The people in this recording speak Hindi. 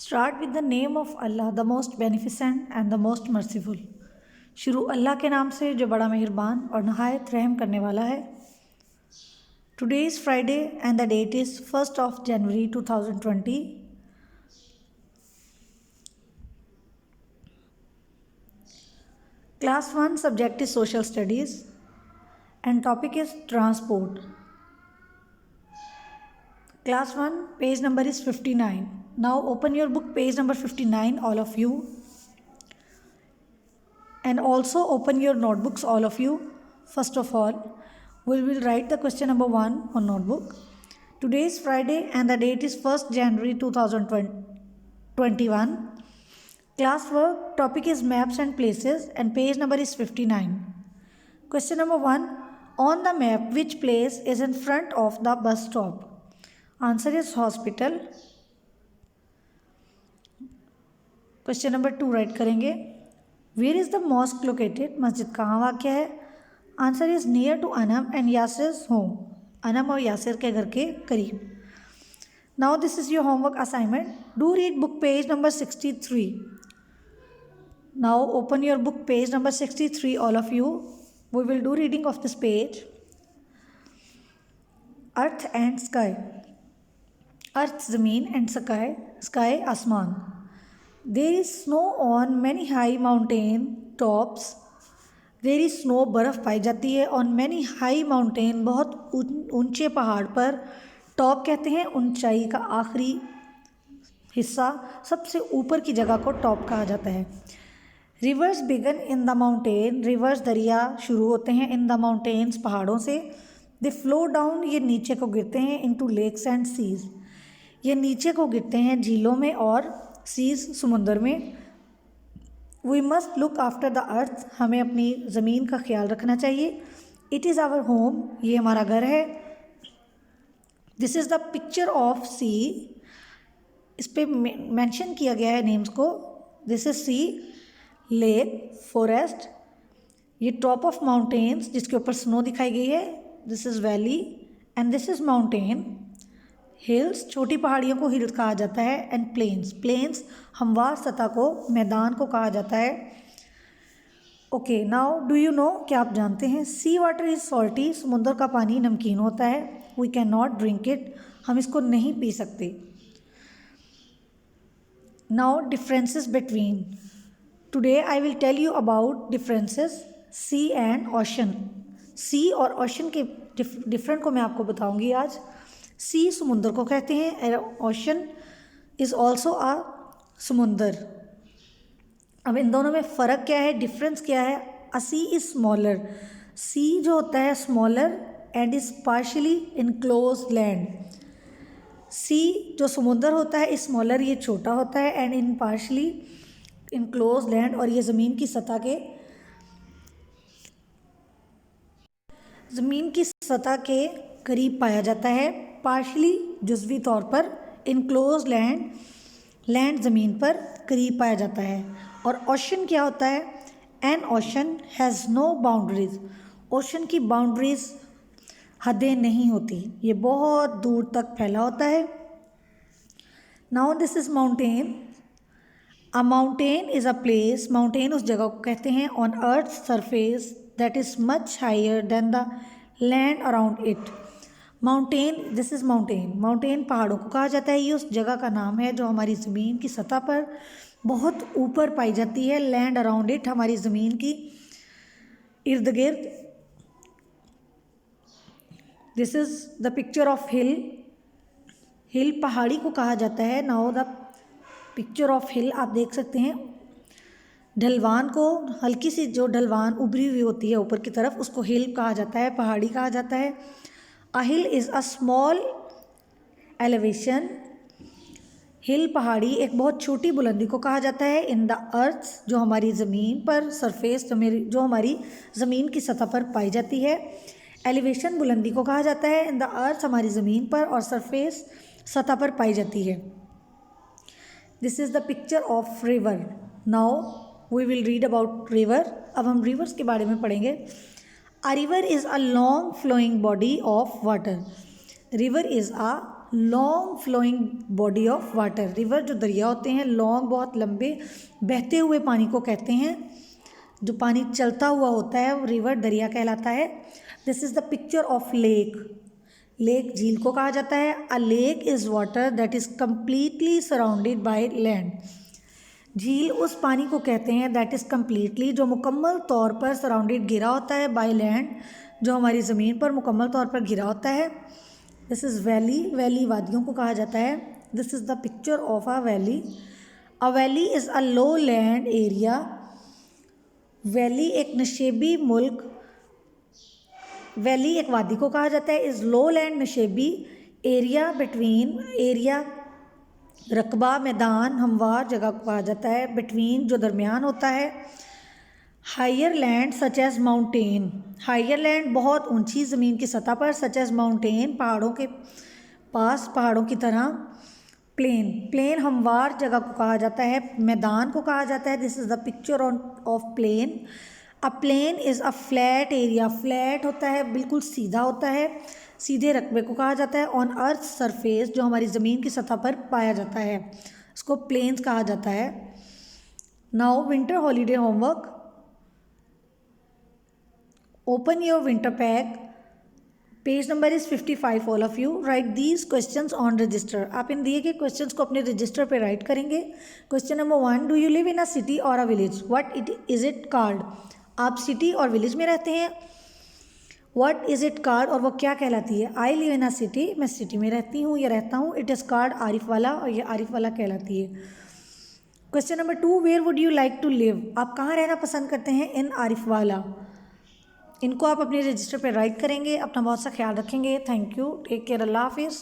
Start with the name of Allah, the most beneficent and the most merciful. शुरू अल्लाह के नाम से जो बड़ा मेहरबान और नहायत रहम करने वाला है. Today is Friday and the date is 1st of January 2020. Class 1 subject is Social Studies and topic is Transport. Class 1 page number is 59. Now open your book page number 59 all of you, and also open your notebooks all of you. First of all, we will write the question number 1 on notebook. Today is Friday and the date is 1st January 2021. Class work topic is maps and places and page number is 59. Question number 1. On the map, which place is in front of the bus stop? Answer is hospital. Question number 2 right करेंगे. Where is the mosque located? मस्जिद कहाँ वाक़या है? Answer is near to Anam and Yasir's home. Anam और यासिर के घर के करीब. Now this is your homework assignment. Do read book page number 63. Now open your book page number 63 all of you. We will do reading of this page. Earth and sky. Earth ज़मीन and sky आसमान. There is snow on many high mountain tops. There is snow बर्फ़ पाई जाती है on many high mountain बहुत ऊंचे पहाड़ पर. टॉप कहते हैं ऊंचाई का आखिरी हिस्सा, सबसे ऊपर की जगह को टॉप कहा जाता है. Rivers begin in the mountain. Rivers दरिया शुरू होते हैं इन द माउंटेन्स पहाड़ों से. दे फ्लो डाउन ये नीचे को गिरते हैं इनटू लेक्स एंड सीज. ये नीचे को गिरते हैं झीलों में और सीज समुंदर में. We must look after the earth. हमें अपनी ज़मीन का ख्याल रखना चाहिए. It is our home. ये हमारा घर है. This is the picture of sea. इस पर मेंशन किया गया है नेम्स को. This is sea, lake, forest. ये टॉप ऑफ माउंटेन्स जिसके ऊपर स्नो दिखाई गई है. This is valley and this is mountain. Hills छोटी पहाड़ियों को हिल्स कहा जाता है. एंड प्लेन्स हमवार सतह को, मैदान को कहा जाता है. Okay, now do you know, क्या आप जानते हैं? Sea water is salty. समुद्र का पानी नमकीन होता है. We can not drink it. हम इसको नहीं पी सकते. Now differences between. Today I will tell you about differences sea and ocean. Sea और ओशन के डिफरेंट को मैं आपको बताऊंगी आज. सी समुंदर को कहते हैं. ओशन इज़ ऑल्सो आ समुंदर. अब इन दोनों में फ़र्क क्या है, डिफरेंस क्या है? अ सी इज़ स्मॉलर. सी जो होता है smaller and is partially enclose land. Sea जो समुंदर होता है स्मॉलर, ये छोटा होता है. And in partially enclose land, और ये ज़मीन की सतह के करीब पाया जाता है. पार्शली जुज़वी तौर पर, इनक्लोज लैंड ज़मीन पर करीब पाया जाता है. और ओशन क्या होता है? An ocean has no boundaries. Ocean की बाउंड्रीज, हदें नहीं होती. ये बहुत दूर तक फैला होता है. Now this is mountain. A mountain is a place. Mountain उस जगह को कहते हैं on earth surface that is much higher than the land around it. Mountain, this is mountain. Mountain पहाड़ों को कहा जाता है. ये उस जगह का नाम है जो हमारी ज़मीन की सतह पर बहुत ऊपर पाई जाती है. लैंड अराउंड इट, हमारी ज़मीन की इर्द गिर्द. This is the picture of hill. Hill पहाड़ी को कहा जाता है. Now the picture of hill आप देख सकते हैं. ढलवान को, हल्की सी जो ढलवान उभरी हुई होती है ऊपर की तरफ, उसको हिल कहा जाता है, पहाड़ी कहा जाता है. अ hill is a small elevation. हिल पहाड़ी एक बहुत छोटी बुलंदी को कहा जाता है. इन द अर्थ, जो हमारी ज़मीन पर सरफेस, जो हमारी ज़मीन की सतह पर पाई जाती है. एलिवेशन बुलंदी को कहा जाता है. इन द अर्थ हमारी ज़मीन पर, और सरफेस सतह पर पाई जाती है. This is the picture of river. Now we will read about river. अब हम रिवर्स के बारे में पढ़ेंगे. A river is a long flowing body of water. River is a long flowing body of water. River जो दरिया होते हैं, लॉन्ग बहुत लंबे बहते हुए पानी को कहते हैं। जो पानी चलता हुआ होता है वो रिवर दरिया कहलाता है। This is the picture of lake. Lake झील को कहा जाता है। अ lake is water that is completely surrounded by land. झील उस पानी को कहते हैं दैट इज़ कम्प्लीटली, जो मुकम्मल तौर पर सराउंडेड घिरा होता है, बाय लैंड, जो हमारी ज़मीन पर मुकम्मल तौर पर घिरा होता है। This is valley. वैली वादियों को कहा जाता है। This is the picture of a valley. A valley is a low land area. Valley एक नशेबी मुल्क, वैली एक वादी को कहा जाता है। इज़ लो लैंड नशेबी, एरिया बिटवीन, एरिया रकबा मैदान, हमवार जगह को कहा जाता है। बिटवीन जो दरमियान होता है। Higher land such as mountain, higher land बहुत ऊंची ज़मीन की सतह पर, सच एज माउंटेन पहाड़ों के पास, पहाड़ों की तरह। प्लेन, प्लेन हमवार जगह को कहा जाता है, मैदान को कहा जाता है। This is the picture of plain. A plain is a flat area, flat होता है बिल्कुल सीधा होता है, सीधे रकबे को कहा जाता है। ऑन अर्थ सरफेस, जो हमारी ज़मीन की सतह पर पाया जाता है, उसको प्लेन्स कहा जाता है। Now winter holiday homework. Open your winter pack. Page number is 55। All of you right these questions on register. आप इन दिए गए क्वेश्चंस को अपने रजिस्टर पे राइट करेंगे। Question number 1, do you live in a city or a village? What is it called? आप सिटी और विलेज में रहते हैं। व्हाट इज़ इट कॉल्ड, और वो क्या कहलाती है? I live in a city, मैं सिटी में रहती हूँ या रहता हूँ। इट इज़ कॉल्ड आरिफ वाला, और ये आरिफ वाला कहलाती है। Question number 2, where would you like to live? आप कहाँ रहना पसंद करते हैं? इन आरिफ वाला। इनको आप अपने रजिस्टर पर राइट करेंगे। अपना बहुत सा ख्याल रखेंगे। Thank you. Take care. अल्लाह हाफिज़।